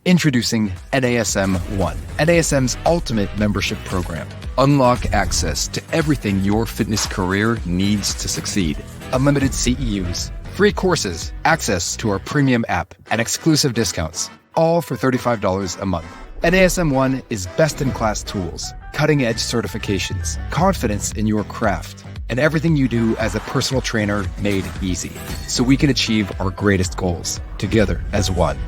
Introducing NASM One, NASM's ultimate membership program. Unlock access to everything your fitness career needs to succeed. Unlimited CEUs, free courses, access to our premium app, and exclusive discounts, all for $35 a month. NASM One is best-in-class tools, cutting-edge certifications, confidence in your craft, and everything you do as a personal trainer made easy, so we can achieve our greatest goals together as one.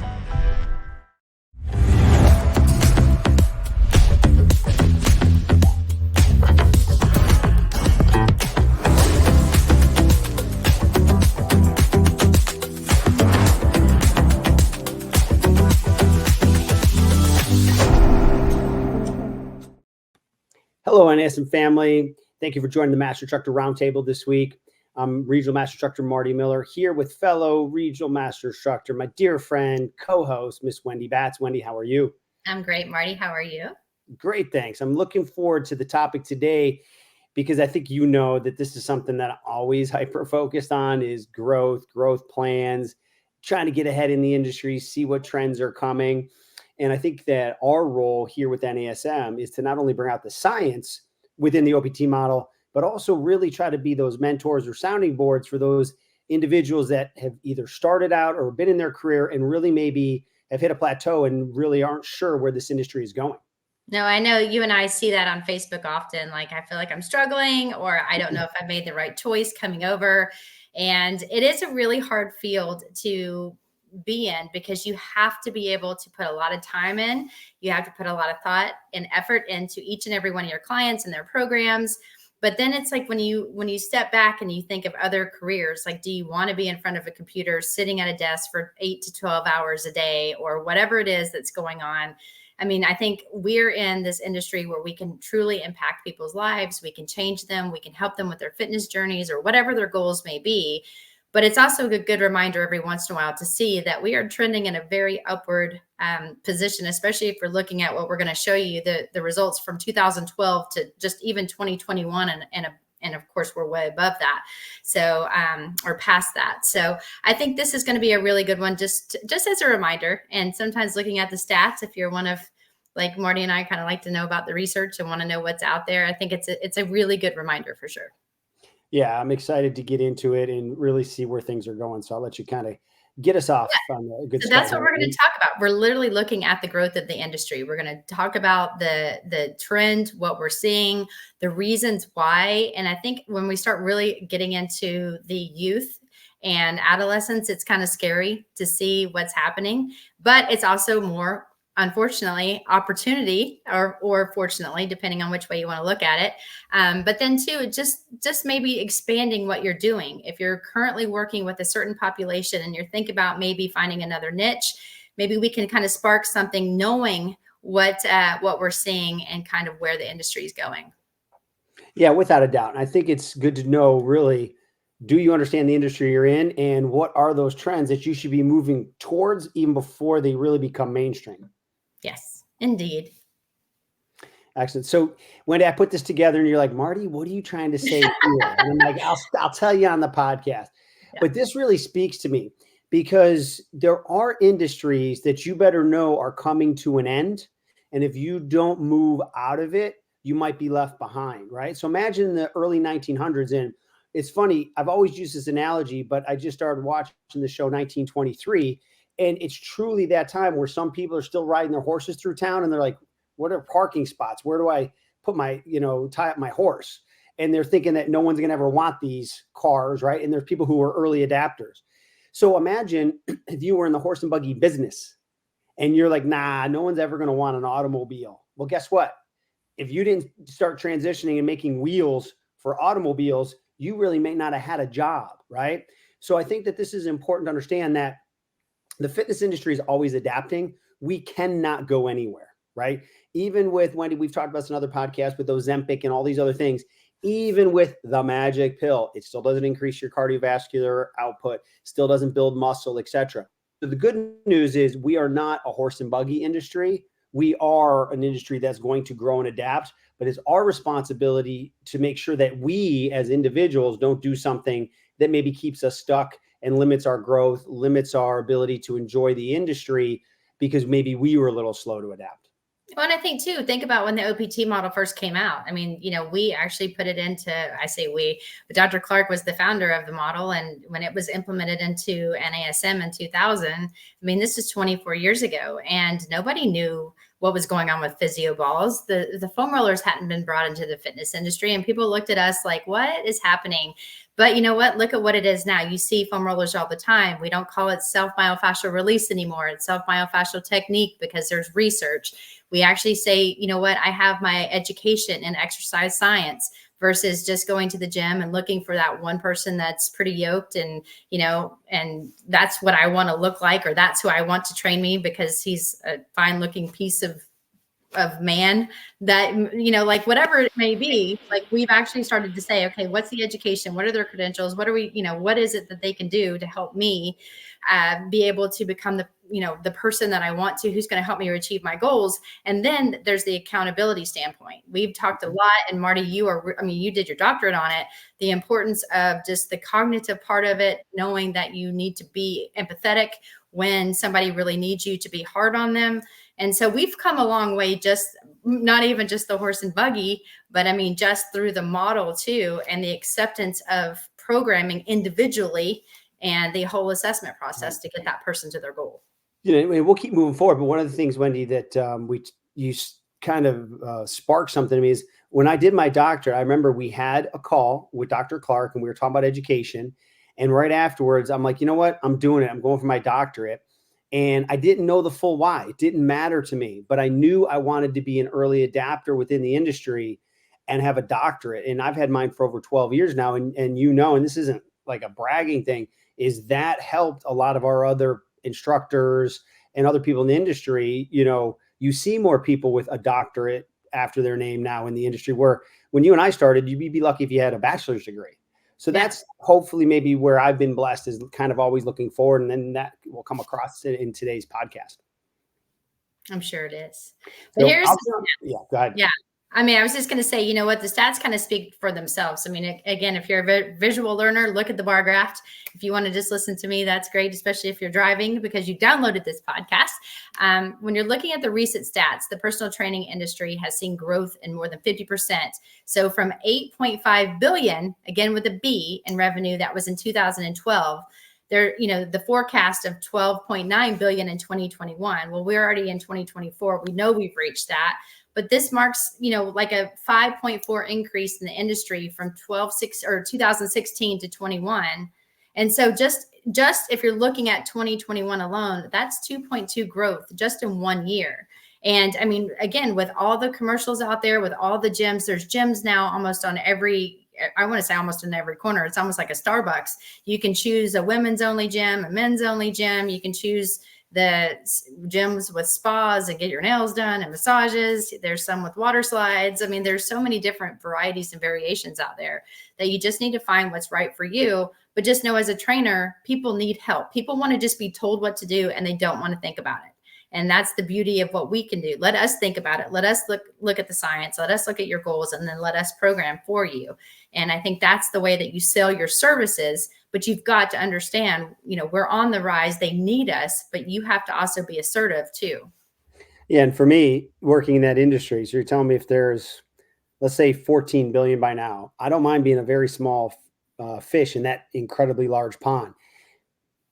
Hello, NASM family. Thank you for joining the Master Instructor Roundtable this week. I'm Regional Master Instructor Marty Miller here with fellow Regional Master Instructor, my dear friend, co-host, Miss Wendy Batts. Wendy, how are you? I'm great, Marty. How are you? Great, thanks. I'm looking forward to the topic today because I think you know that this is something that I'm always hyper-focused on is growth plans, trying to get ahead in the industry, see what trends are coming. And I think that our role here with NASM is to not only bring out the science within the OPT model, but also really try to be those mentors or sounding boards for those individuals that have either started out or been in their career and really maybe have hit a plateau and really aren't sure where this industry is going. No, I know you and I see that on Facebook often. Like, I feel like I'm struggling, or I don't know if I made the right choice coming over. And it is a really hard field to be in because you have to be able to put a lot of time in. You have to put a lot of thought and effort into each and every one of your clients and their programs. But then it's like when you step back and you think of other careers, like, do you want to be in front of a computer sitting at a desk for 8 to 12 hours a day or whatever it is that's going on? I mean, I think we're in this industry where we can truly impact people's lives. We can change them. We can help them with their fitness journeys or whatever their goals may be. But it's also a good reminder every once in a while to see that we are trending in a very upward position, especially if we're looking at what we're going to show you, the results from 2012 to just even 2021. And of course, we're way above that. So, or past that. So I think this is going to be a really good one, just as a reminder. And sometimes looking at the stats, if you're one of, like Marty and I kind of like to know about the research and want to know what's out there, I think it's a really good reminder for sure. Yeah, I'm excited to get into it and really see where things are going. So I'll let you kind of get us off on a good So start. that's what we're going to talk about. We're literally looking at the growth of the industry. We're going to talk about the trend, what we're seeing, the reasons why. And I think when we start really getting into the youth and adolescents, it's kind of scary to see what's happening, but it's also more, unfortunately, opportunity or fortunately, depending on which way you want to look at it. But then too, just maybe expanding what you're doing. If you're currently working with a certain population and you're thinking about maybe finding another niche, maybe we can kind of spark something knowing what we're seeing and kind of where the industry is going. Yeah, without a doubt. And I think it's good to know really, do you understand the industry you're in and what are those trends that you should be moving towards even before they really become mainstream? Yes, indeed. Excellent. So Wendy, I put this together and you're like, Marty, what are you trying to say here? And I'm like, I'll tell you on the podcast. Yeah. But this really speaks to me because there are industries that you better know are coming to an end. And if you don't move out of it, you might be left behind, right? So imagine the early 1900s. And it's funny, I've always used this analogy, but I just started watching the show 1923. And it's truly that time where some people are still riding their horses through town and they're like, what are parking spots? Where do I put my, tie up my horse? And they're thinking that no one's going to ever want these cars, right? And there's people who are early adapters. So imagine if you were in the horse and buggy business and you're like, nah, no one's ever going to want an automobile. Well, guess what? If you didn't start transitioning and making wheels for automobiles, you really may not have had a job, right? So I think that this is important to understand that the fitness industry is always adapting. We cannot go anywhere, right? Even with Wendy, we've talked about this in other podcasts with Ozempic and all these other things. Even with the magic pill, it still doesn't increase your cardiovascular output, still doesn't build muscle, etc. So the good news is we are not a horse and buggy industry. We are an industry that's going to grow and adapt, but it's our responsibility to make sure that we as individuals don't do something that maybe keeps us stuck and limits our growth, limits our ability to enjoy the industry because maybe we were a little slow to adapt. Well, and I think too, think about when the OPT model first came out. I mean, we actually put it into, I say we, but Dr. Clark was the founder of the model. And when it was implemented into NASM in 2000, I mean, this is 24 years ago, and nobody knew what was going on with physio balls. The foam rollers hadn't been brought into the fitness industry, and people looked at us like, what is happening? But you know what? Look at what it is now. You see foam rollers all the time. We don't call it self-myofascial release anymore. It's self-myofascial technique because there's research. We actually say, you know what? I have my education in exercise science versus just going to the gym and looking for that one person that's pretty yoked and, and that's what I want to look like, or that's who I want to train me because he's a fine looking piece of man that, like whatever it may be, like we've actually started to say, okay, what's the education? What are their credentials? What are we, what is it that they can do to help me be able to become the person that I want to, who's going to help me achieve my goals. And then there's the accountability standpoint. We've talked a lot, and Marty, you did your doctorate on it, the importance of just the cognitive part of it, knowing that you need to be empathetic when somebody really needs you to be hard on them. And so we've come a long way, just not even just the horse and buggy, but I mean, just through the model too, and the acceptance of programming individually and the whole assessment process to get that person to their goal. We'll keep moving forward. But one of the things, Wendy, that you kind of sparked something to me is when I did my doctorate, I remember we had a call with Dr. Clark and we were talking about education. And right afterwards, I'm like, you know what? I'm doing it. I'm going for my doctorate. And I didn't know the full why. It didn't matter to me, but I knew I wanted to be an early adapter within the industry and have a doctorate. And I've had mine for over 12 years now. And this isn't like a bragging thing, is that helped a lot of our other instructors and other people in the industry. You see more people with a doctorate after their name now in the industry, where when you and I started, you'd be lucky if you had a bachelor's degree. So that's hopefully maybe where I've been blessed, is kind of always looking forward. And then that will come across in today's podcast. I'm sure it is. But go ahead. Yeah. I mean, I was just going to say, the stats kind of speak for themselves. I mean, again, if you're a visual learner, look at the bar graph. If you want to just listen to me, that's great, especially if you're driving because you downloaded this podcast. When you're looking at the recent stats, the personal training industry has seen growth in more than 50%. So from 8.5 billion, again with a B, in revenue, that was in 2012, the forecast of 12.9 billion in 2021. Well, we're already in 2024. We know we've reached that. But this marks, like a 5.4 increase in the industry from 2016 to 21. And so just if you're looking at 2021 alone, that's 2.2 growth just in 1 year. And I mean, again, with all the commercials out there, with all the gyms, there's gyms now almost on almost in every corner. It's almost like a Starbucks. You can choose a women's only gym, a men's only gym. You can choose the gyms with spas and get your nails done and massages. There's some with water slides. I mean, there's so many different varieties and variations out there that you just need to find what's right for you. But just know, as a trainer, people need help. People want to just be told what to do and they don't want to think about it. And that's the beauty of what we can do. Let us think about it. Let us look at the science. Let us look at your goals, and then let us program for you. And I think that's the way that you sell your services. But you've got to understand, we're on the rise. They need us, but you have to also be assertive too. Yeah. And for me, working in that industry, so you're telling me if there's, let's say 14 billion by now, I don't mind being a very small fish in that incredibly large pond.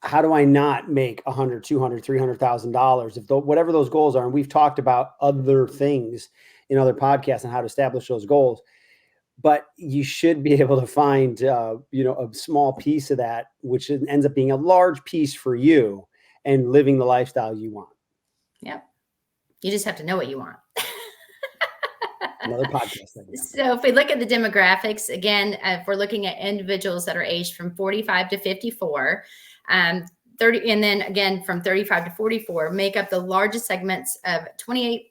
How do I not make $100,000, $200,000, $300,000 if whatever those goals are? And we've talked about other things in other podcasts and how to establish those goals, but you should be able to find, a small piece of that, which ends up being a large piece for you and living the lifestyle you want. Yep. You just have to know what you want. Another podcast. So if we look at the demographics, again, if we're looking at individuals that are aged from 45 to 54, 30, and then again from 35 to 44, make up the largest segments of 28%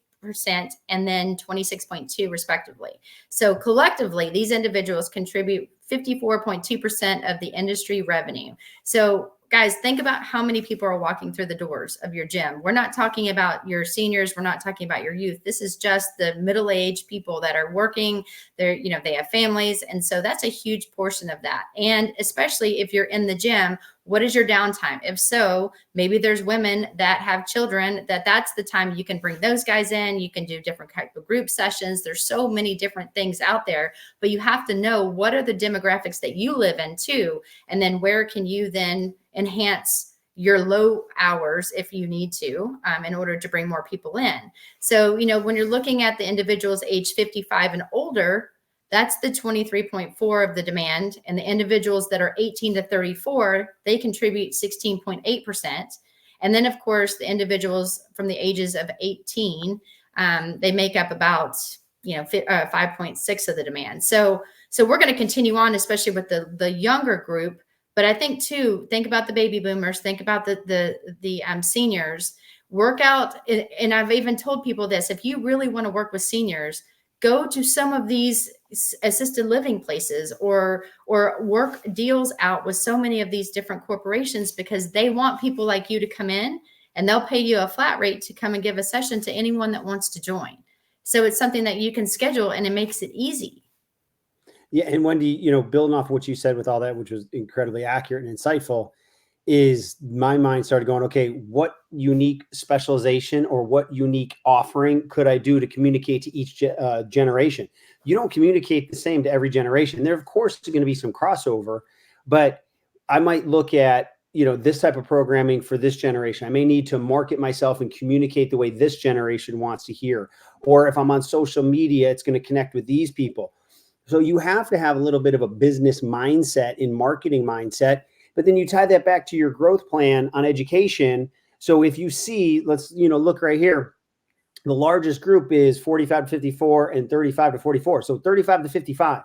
and then 26.2% respectively. So collectively, these individuals contribute 54.2% of the industry revenue. So guys, think about how many people are walking through the doors of your gym. We're not talking about your seniors. We're not talking about your youth. This is just the middle-aged people that are working. They're, they have families. And so that's a huge portion of that. And especially if you're in the gym, what is your downtime? If so, maybe there's women that have children that's the time you can bring those guys in. You can do different type of group sessions. There's so many different things out there, but you have to know what are the demographics that you live in too. And then where can you then enhance your low hours if you need to, in order to bring more people in. So, when you're looking at the individuals age 55 and older, that's the 23.4 of the demand. And the individuals that are 18 to 34, they contribute 16.8%. And then, of course, the individuals from the ages of 18, they make up about 5.6 of the demand. So we're going to continue on, especially with the younger group. But I think too, think about the baby boomers, think about the seniors. Work out, and I've even told people this: if you really want to work with seniors, go to some of these assisted living places or work deals out with so many of these different corporations, because they want people like you to come in, and they'll pay you a flat rate to come and give a session to anyone that wants to join. So it's something that you can schedule, and it makes it easy. Yeah. And Wendy, building off what you said with all that, which was incredibly accurate and insightful, is my mind started going, okay, what unique specialization or what unique offering could I do to communicate to each generation? You don't communicate the same to every generation. There, of course, is going to be some crossover, but I might look at, this type of programming for this generation. I may need to market myself and communicate the way this generation wants to hear. Or if I'm on social media, it's going to connect with these people. So you have to have a little bit of a business mindset and marketing mindset, but then you tie that back to your growth plan on education. So if you see, let's, look right here, the largest group is 45 to 54 and 35 to 44. So 35 to 55,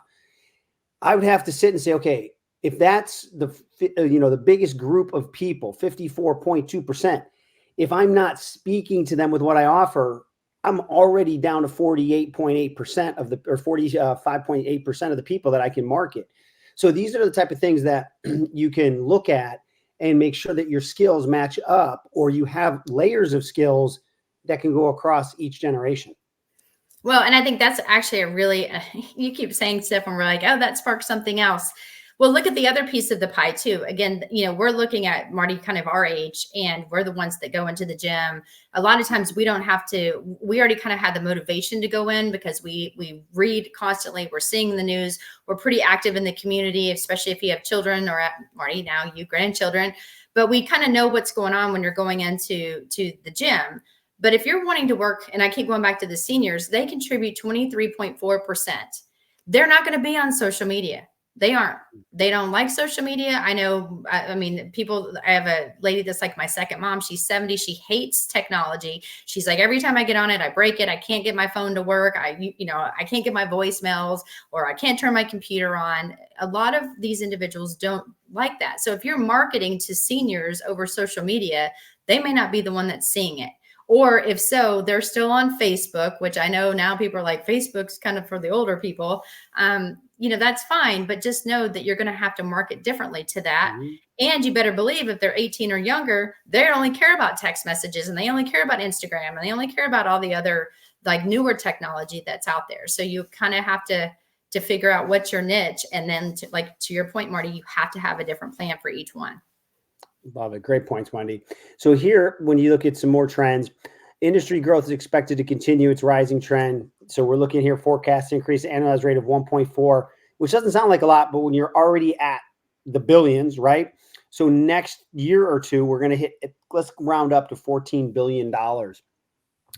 I would have to sit and say, okay, if that's the biggest group of people, 54.2%, if I'm not speaking to them with what I offer, I'm already down to 48.8% of the, or 45.8% of the people that I can market. So these are the type of things that you can look at and make sure that your skills match up, or you have layers of skills that can go across each generation. Well, and I think that's actually a really, you keep saying stuff and we're like, oh, that sparked something else. Well, look at the other piece of the pie too. Again, we're looking at Marty, kind of our age, and we're the ones that go into the gym. A lot of times we don't have to, we already kind of had the motivation to go in because we read constantly. We're seeing the news. We're pretty active in the community, especially if you have children, or Marty, now you grandchildren, but we kind of know what's going on when you're going into the gym. But if you're wanting to work, and I keep going back to the seniors, they contribute 23.4%. They're not going to be on social media. They aren't. They don't like social media. I know. I mean, people, I have a lady that's like my second mom. She's 70. She hates technology. She's like, every time I get on it, I break it. I can't get my phone to work. I can't get my voicemails, or I can't turn my computer on. A lot of these individuals don't like that. So if you're marketing to seniors over social media, they may not be the one that's seeing it. Or if so, they're still on Facebook, which I know now people are like, Facebook's kind of for the older people. That's fine, but just know that you're going to have to market differently to that. Mm-hmm. And you better believe if they're 18 or younger, they only care about text messages, and they only care about Instagram, and they only care about all the other like newer technology that's out there. So you kind of have to figure out what's your niche. And then to your point, Marty, you have to have a different plan for each one. Love it. Great points, Wendy. So here, when you look at some more trends, industry growth is expected to continue its rising trend. So we're looking here, forecast increase annualized rate of 1.4, which doesn't sound like a lot, but when you're already at the billions, right? So next year or two, we're going to hit, let's round up to $14 billion.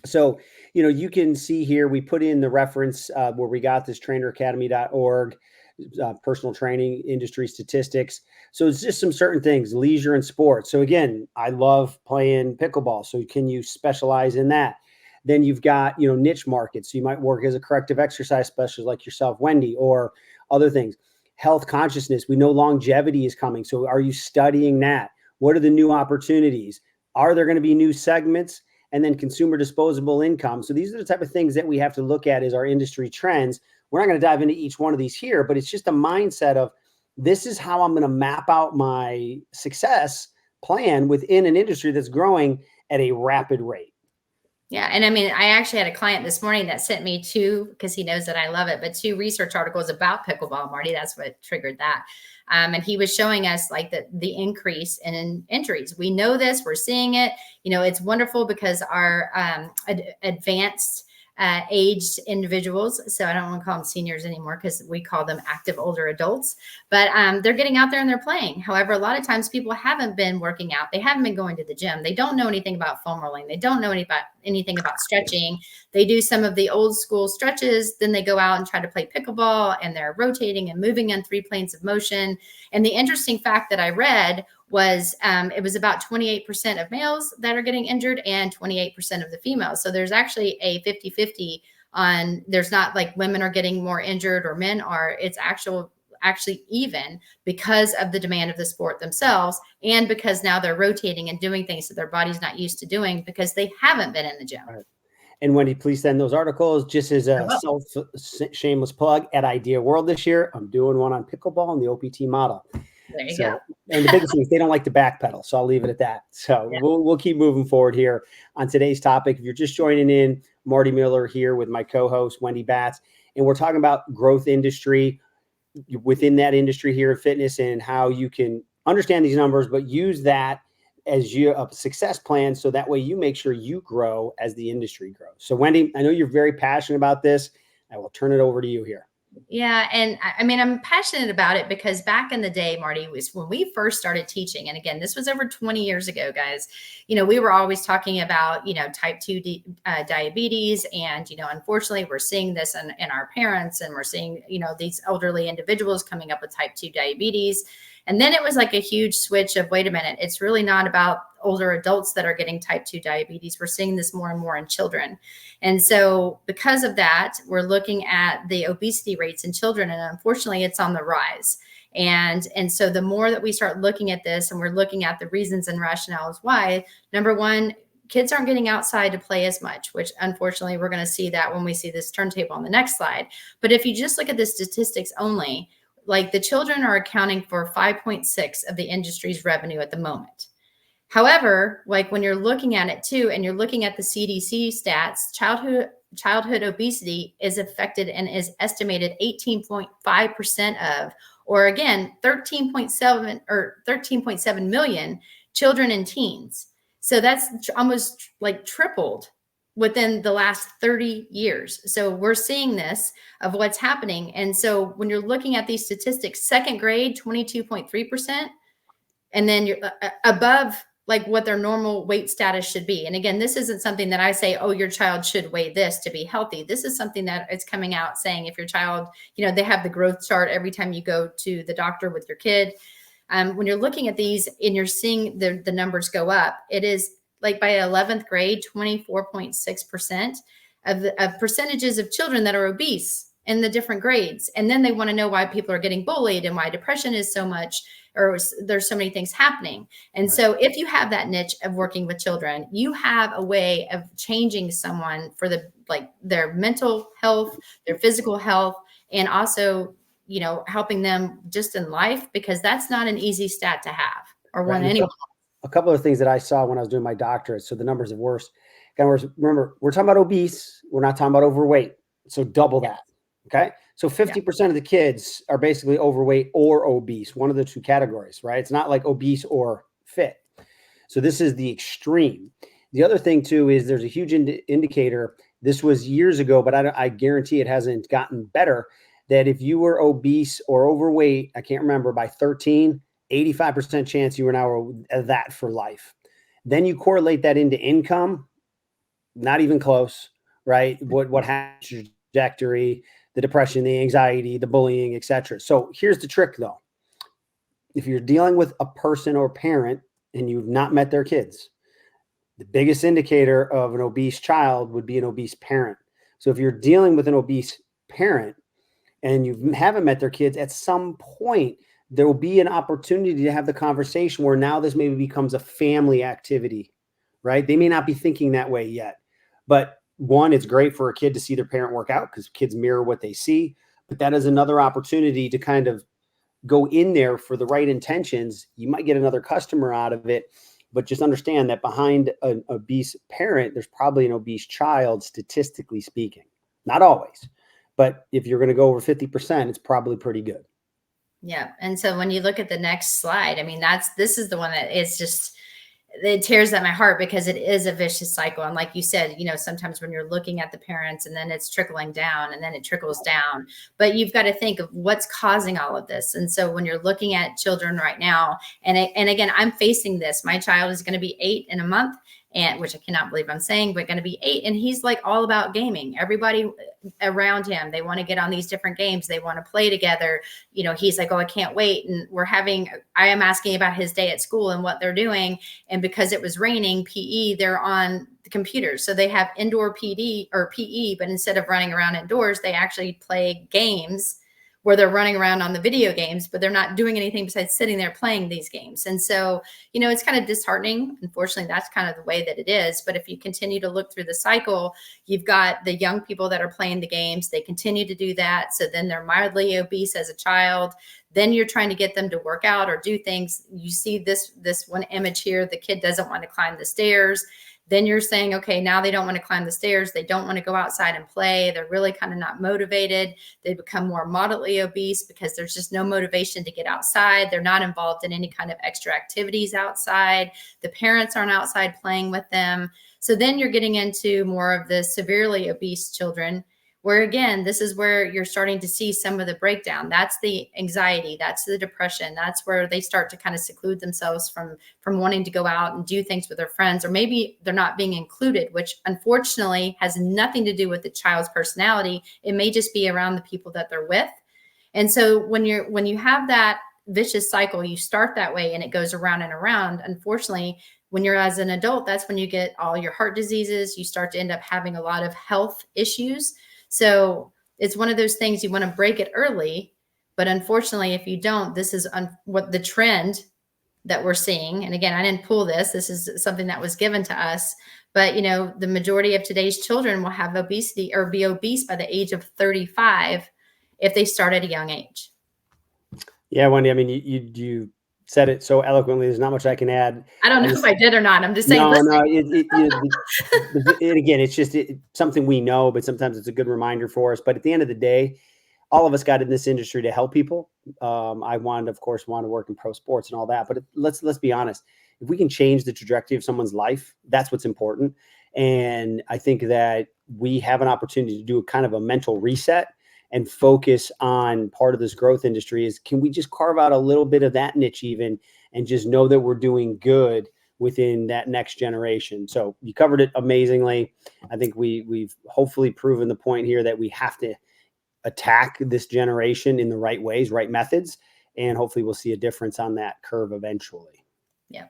So, you can see here, we put in the reference where we got this traineracademy.org, personal training, industry statistics. So it's just some certain things, leisure and sports. So again, I love playing pickleball. So can you specialize in that? Then you've got, niche markets. So you might work as a corrective exercise specialist like yourself, Wendy, or other things. Health consciousness. We know longevity is coming. So are you studying that? What are the new opportunities? Are there going to be new segments? And then consumer disposable income. So these are the type of things that we have to look at as our industry trends. We're not going to dive into each one of these here, but it's just a mindset of, this is how I'm going to map out my success plan within an industry that's growing at a rapid rate. Yeah. And I mean, I actually had a client this morning that sent me because he knows that I love it, but 2 research articles about pickleball, Marty. That's what triggered that. And he was showing us like the increase in injuries. We know this, we're seeing it. It's wonderful because our advanced aged individuals, so I don't want to call them seniors anymore because we call them active older adults, but they're getting out there and they're playing. However, a lot of times people haven't been working out. They haven't been going to the gym. They don't know anything about foam rolling. They don't know anything about stretching. They do some of the old school stretches. Then they go out and try to play pickleball and they're rotating and moving on 3 planes of motion. And the interesting fact that I read was it was about 28% of males that are getting injured and 28% of the females. So there's actually a 50-50 on, there's not like women are getting more injured or men are, it's actually even because of the demand of the sport themselves. And because now they're rotating and doing things that their body's not used to doing because they haven't been in the gym. Right. And Wendy, please send those articles. Just as a shameless plug, at Idea World this year, I'm doing one on pickleball and the OPT model. There you go. And the biggest thing is they don't like to backpedal, so I'll leave it at that. So yeah. We'll keep moving forward here on today's topic. If you're just joining in, Marty Miller here with my co-host Wendy Batts, and we're talking about growth industry within that industry here in fitness and how you can understand these numbers, but use that as a success plan, so that way you make sure you grow as the industry grows. So Wendy, I know you're very passionate about this. I will turn it over to you here. Yeah. And I mean, I'm passionate about it because back in the day, Marty, was when we first started teaching. And again, this was over 20 years ago, guys. We were always talking about, type 2 diabetes. And, unfortunately, we're seeing this in our parents, and we're seeing, these elderly individuals coming up with type 2 diabetes. And then it was like a huge switch of, wait a minute, it's really not about older adults that are getting type 2 diabetes. We're seeing this more and more in children. And so because of that, we're looking at the obesity rates in children. And unfortunately, it's on the rise. And so the more that we start looking at this and we're looking at the reasons and rationales why, number one, kids aren't getting outside to play as much, which unfortunately we're going to see that when we see this turntable on the next slide. But if you just look at the statistics only, like the children are accounting for 5.6 of the industry's revenue at the moment. However, like when you're looking at it too, and you're looking at the CDC stats, childhood obesity is affected and is estimated 18.5% of, or again, 13.7 million children and teens. So that's almost like tripled within the last 30 years. So we're seeing this of what's happening. And so when you're looking at these statistics, second grade, 22.3%, and then you're above like what their normal weight status should be. And again, this isn't something that I say, oh, your child should weigh this to be healthy. This is something that is coming out saying if your child, they have the growth chart every time you go to the doctor with your kid. When you're looking at these and you're seeing the numbers go up, it is like by 11th grade, 24.6% of percentages of children that are obese in the different grades. And then they want to know why people are getting bullied and why depression is so much, or there's so many things happening. And so if you have that niche of working with children, you have a way of changing someone for their mental health, their physical health, and also, helping them just in life, because that's not an easy stat to have or one anyway. A couple of things that I saw when I was doing my doctorate. So the numbers are worse. Remember, we're talking about obese. We're not talking about overweight. So double that. Okay. So 50% of the kids are basically overweight or obese, one of the two categories, right? It's not like obese or fit. So this is the extreme. The other thing too is there's a huge indicator. This was years ago, but I guarantee it hasn't gotten better, that if you were obese or overweight, I can't remember, by 13, 85% chance you were now that for life. Then you correlate that into income, not even close, right? What happens, trajectory, the depression, the anxiety, the bullying, etc. So here's the trick though. If you're dealing with a person or parent and you've not met their kids, the biggest indicator of an obese child would be an obese parent. So if you're dealing with an obese parent and you haven't met their kids, at some point, there will be an opportunity to have the conversation where now this maybe becomes a family activity, right? They may not be thinking that way yet, but one, it's great for a kid to see their parent work out because kids mirror what they see, but that is another opportunity to kind of go in there for the right intentions, you might get another customer out of it. But just understand that behind an obese parent, there's probably an obese child, statistically speaking. Not always, but if you're going to go over 50%, it's probably pretty good. Yeah. And so when you look at the next slide, I mean, this is the one that is just, it tears at my heart because it is a vicious cycle. And like you said, you know, sometimes when you're looking at the parents and then it's trickling down and then it trickles down, but you've got to think of what's causing all of this. And so when you're looking at children right now, and again, I'm facing this, my child is going to be 8 in a month, and which I cannot believe I'm saying, but going to be 8. And he's like all about gaming. Everybody around him, they want to get on these different games. They want to play together. You know, he's like, oh, I can't wait. And I am asking about his day at school and what they're doing. And because it was raining, PE, they're on the computers. So they have indoor PD or PE, but instead of running around indoors, they actually play games where they're running around on the video games, but they're not doing anything besides sitting there playing these games. And so, you know, it's kind of disheartening. Unfortunately, that's kind of the way that it is. But if you continue to look through the cycle, you've got the young people that are playing the games. They continue to do that. So then they're mildly obese as a child. Then you're trying to get them to work out or do things. You see this one image here, the kid doesn't want to climb the stairs. Then you're saying, okay, now they don't want to climb the stairs. They don't want to go outside and play. They're really kind of not motivated. They become more moderately obese because there's just no motivation to get outside. They're not involved in any kind of extra activities outside. The parents aren't outside playing with them. So then you're getting into more of the severely obese children, where again, this is where you're starting to see some of the breakdown. That's the anxiety, that's the depression. That's where they start to kind of seclude themselves from wanting to go out and do things with their friends, or maybe they're not being included, which unfortunately has nothing to do with the child's personality. It may just be around the people that they're with. And so when you have that vicious cycle, you start that way and it goes around and around. Unfortunately, when you're as an adult, that's when you get all your heart diseases. You start to end up having a lot of health issues. So it's one of those things you want to break it early, but unfortunately, if you don't, this is what the trend that we're seeing. And again, I didn't pull this. This is something that was given to us, but you know, the majority of today's children will have obesity or be obese by the age of 35 if they start at a young age. Yeah, Wendy, I mean, you said it so eloquently. There's not much I can add. I don't know if I did or not. I'm just saying. No. Again, it's just something we know, but sometimes it's a good reminder for us. But at the end of the day, all of us got in this industry to help people. I of course, want to work in pro sports and all that. But let's be honest. If we can change the trajectory of someone's life, that's what's important. And I think that we have an opportunity to do a kind of a mental reset and focus on part of this growth industry. Is can we just carve out a little bit of that niche even and just know that we're doing good within that next generation? So you covered it amazingly. I think we've hopefully proven the point here that we have to attack this generation in the right ways, right methods, and hopefully we'll see a difference on that curve eventually. Yeah.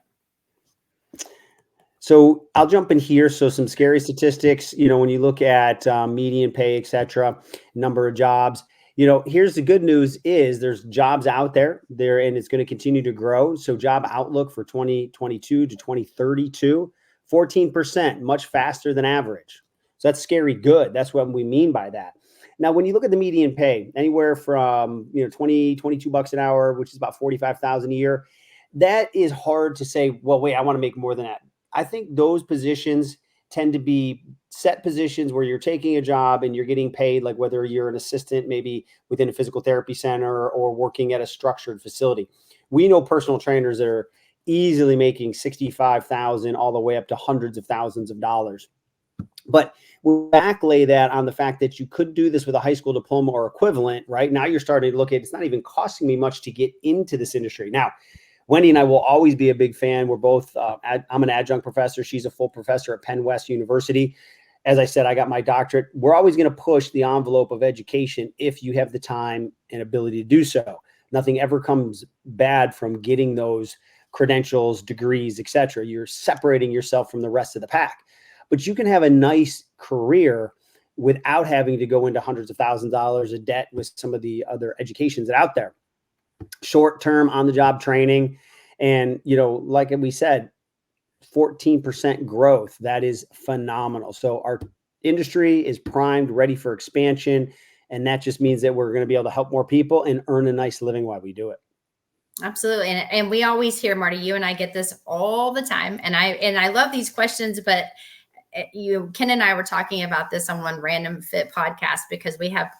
So I'll jump in here. So some scary statistics, you know, when you look at median pay, et cetera, number of jobs, you know, here's the good news is there's jobs out there, and it's going to continue to grow. So job outlook for 2022 to 2032, 14%, much faster than average. So that's scary good. That's what we mean by that. Now, when you look at the median pay, anywhere from, you know, 22 bucks an hour, which is about 45,000 a year, that is hard to say, well, wait, I want to make more than that. I think those positions tend to be set positions where you're taking a job and you're getting paid, like whether you're an assistant, maybe within a physical therapy center or working at a structured facility. We know personal trainers that are easily making 65,000 all the way up to hundreds of thousands of dollars. But we'll backlay that on the fact that you could do this with a high school diploma or equivalent, right? Now you're starting to look at, it's not even costing me much to get into this industry. Now, Wendy and I will always be a big fan. We're both, I'm an adjunct professor. She's a full professor at Penn West University. As I said, I got my doctorate. We're always going to push the envelope of education if you have the time and ability to do so. Nothing ever comes bad from getting those credentials, degrees, etc. You're separating yourself from the rest of the pack. But you can have a nice career without having to go into hundreds of thousands of dollars of debt with some of the other educations that are out there. Short-term on-the-job training. And, you know, like we said, 14% growth. That is phenomenal. So our industry is primed, ready for expansion. And that just means that we're going to be able to help more people and earn a nice living while we do it. Absolutely. And we always hear, Marty, you and I get this all the time. And I love these questions, but Ken and I were talking about this on one Random Fit podcast, because we have,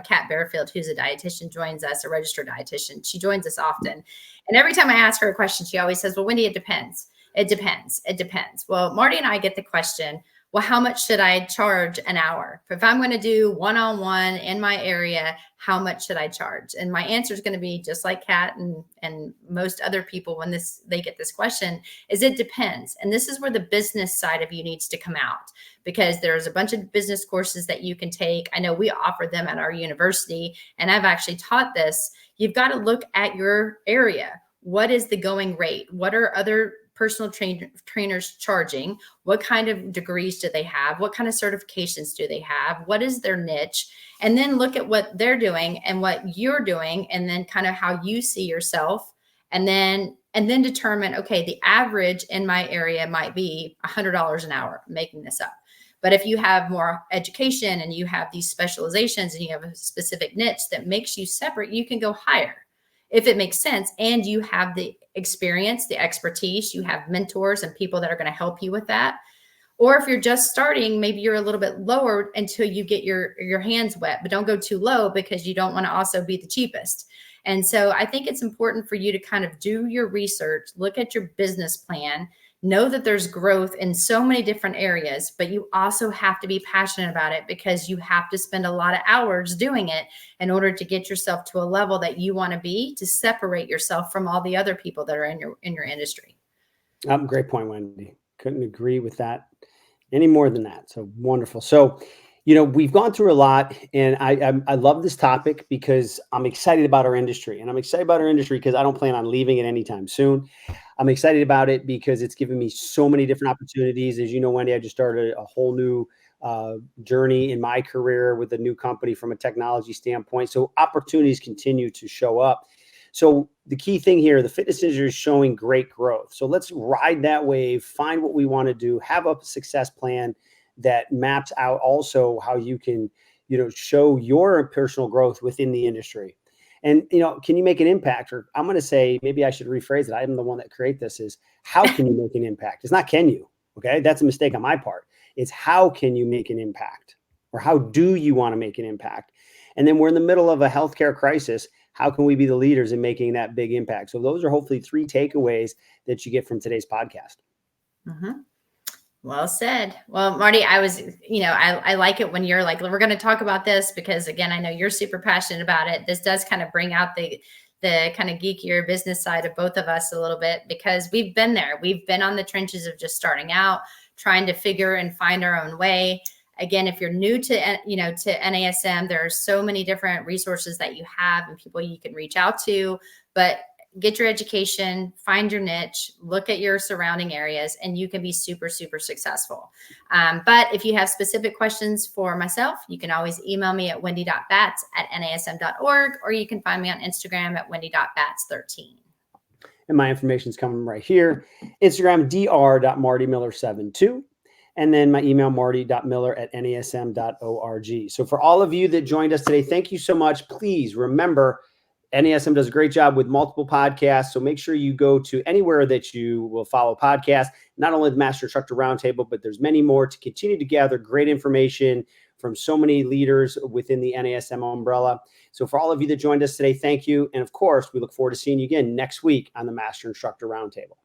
Kat Bearfield, who's a dietitian, joins us, a registered dietitian. She joins us often. And every time I ask her a question, she always says, well, Wendy, it depends. It depends. It depends. Well, Marty and I get the question, well, how much should I charge an hour? If I'm going to do one-on-one in my area, how much should I charge? And my answer is going to be just like Kat and most other people when they get this question, is it depends. And this is where the business side of you needs to come out, because there's a bunch of business courses that you can take. I know we offer them at our university, and I've actually taught this. You've got to look at your area. What is the going rate? What are other personal trainers charging? What kind of degrees do they have? What kind of certifications do they have? What is their niche? And then look at what they're doing and what you're doing, and then kind of how you see yourself. And then determine, okay, the average in my area might be $100 an hour, I'm making this up. But if you have more education and you have these specializations and you have a specific niche that makes you separate, you can go higher if it makes sense. And you have the experience, the expertise, you have mentors and people that are going to help you with that. Or if you're just starting, maybe you're a little bit lower until you get your hands wet, but don't go too low, because you don't want to also be the cheapest. And so I think it's important for you to kind of do your research, look at your business plan, know that there's growth in so many different areas, but you also have to be passionate about it, because you have to spend a lot of hours doing it in order to get yourself to a level that you want to be, to separate yourself from all the other people that are in your industry. Great point, Wendy. Couldn't agree with that any more than that. So wonderful. So, we've gone through a lot, and I love this topic because I'm excited about our industry, and I'm excited about our industry because I don't plan on leaving it anytime soon. I'm excited about it because it's given me so many different opportunities. As you know, Wendy, I just started a whole new journey in my career with a new company from a technology standpoint. So opportunities continue to show up. So the key thing here, the fitness industry is showing great growth. So let's ride that wave, find what we want to do, have a success plan that maps out also how you can, show your personal growth within the industry. And, can you make an impact? Or I'm going to say, maybe I should rephrase it. I'm the one that create this, is how can you make an impact? It's not, can you? Okay. That's a mistake on my part. It's how can you make an impact, or how do you want to make an impact? And then we're in the middle of a healthcare crisis. How can we be the leaders in making that big impact? So those are hopefully 3 takeaways that you get from today's podcast. Mm-hmm. Well said. Well, Marty, I was, I like it when you're like, we're going to talk about this, because again, I know you're super passionate about it. This does kind of bring out the kind of geekier business side of both of us a little bit, because we've been there. We've been on the trenches of just starting out, trying to figure and find our own way. Again, if you're new to NASM, there are so many different resources that you have and people you can reach out to, but get your education, find your niche, look at your surrounding areas, and you can be super, super successful. But if you have specific questions for myself, you can always email me at wendy.batts@nasm.org, or you can find me on Instagram at wendy.batts13. And my information is coming right here. Instagram, dr.martymiller72. And then my email, marty.miller@nasm.org. So for all of you that joined us today, thank you so much. Please remember, NASM does a great job with multiple podcasts. So make sure you go to anywhere that you will follow podcasts, not only the Master Instructor Roundtable, but there's many more to continue to gather great information from so many leaders within the NASM umbrella. So for all of you that joined us today, thank you. And of course, we look forward to seeing you again next week on the Master Instructor Roundtable.